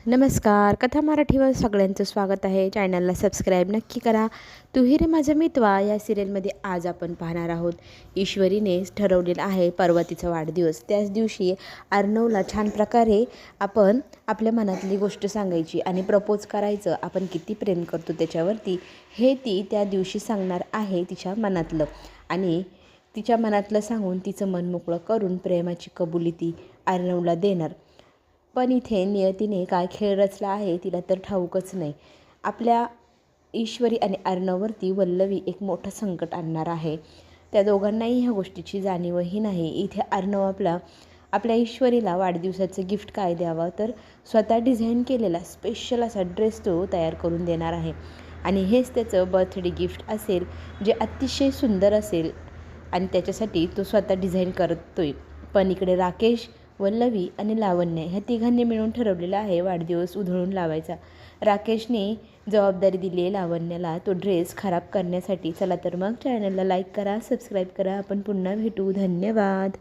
नमस्कार. कथा मराठीवर सगळ्यांचं स्वागत आहे. चॅनलला सबस्क्राईब नक्की करा. तू ही रे माझा मितवा या सिरियलमध्ये आज आपण पाहणार आहोत. ईश्वरीने ठरवलेला आहे पर्वतीचा वाढदिवस. त्याच दिवशी अर्णवला छान प्रकारे आपण आपल्या मनातली गोष्ट सांगायची आणि प्रपोज करायचं. आपण किती प्रेम करतो त्याच्यावरती हे ती त्या दिवशी सांगणार आहे तिच्या मनातलं. आणि तिच्या मनातलं सांगून तिचं मन मोकळं करून प्रेमाची कबुली ती अर्णवला देणार. पण इथे नियतीने काय खेळ रचला आहे तिला तर ठाऊकच नाही. आपल्या ईश्वरी आणि अर्णववरती वल्लवी एक मोठं संकट आणणार आहे. त्या दोघांनाही ह्या गोष्टीची जाणीवही नाही. इथे अर्णव आपल्या ईश्वरीला वाढदिवसाचं गिफ्ट काय द्यावं, तर स्वतः डिझाईन केलेला स्पेशल असा ड्रेस तो तयार करून देणार आहे. आणि हेच त्याचं बर्थडे गिफ्ट असेल, जे अतिशय सुंदर असेल आणि त्याच्यासाठी तो स्वतः डिझाईन करतोय. पण इकडे राकेश, वल्लवी आणि लावण्य ह्या तिघांनी मिळून ठरवलेला आहे वाढदिवस उधळून लावायचा. राकेशने जबाबदारी दिली आहे लावण्याला तो ड्रेस खराब करण्यासाठी. चला तर मग चॅनलला लाईक करा, सबस्क्राईब करा. आपण पुन्हा भेटू. धन्यवाद.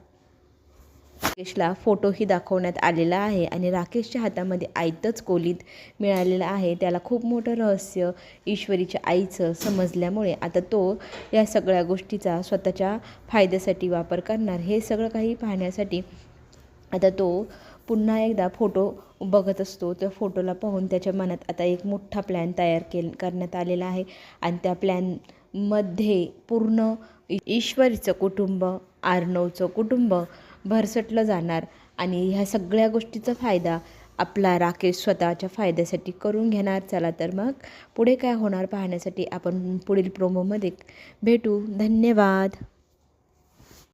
राकेशला फोटोही दाखवण्यात आलेला आहे आणि राकेशच्या हातामध्ये आयतंच कोलीत मिळालेलं आहे. त्याला खूप मोठं रहस्य ईश्वरीच्या आईचं समजल्यामुळे आता तो या सगळ्या गोष्टीचा स्वतःच्या फायद्यासाठी वापर करणार. हे सगळं काही पाहण्यासाठी आता तो पुन्हा एकदा फोटो बघत असतो. त्या फोटोला पाहून त्याच्या मनात आता एक मोठा प्लॅन तयार करण्यात आलेला आहे. आणि त्या प्लॅनमध्ये पूर्ण ईश्वरीचं कुटुंब, अर्णवचं कुटुंब भरसटलं जाणार. आणि ह्या सगळ्या गोष्टीचा फायदा आपला राकेश स्वतःच्या फायद्यासाठी करून घेणार. चला तर मग पुढे काय होणार पाहण्यासाठी आपण पुढील प्रोमोमध्ये भेटू. धन्यवाद.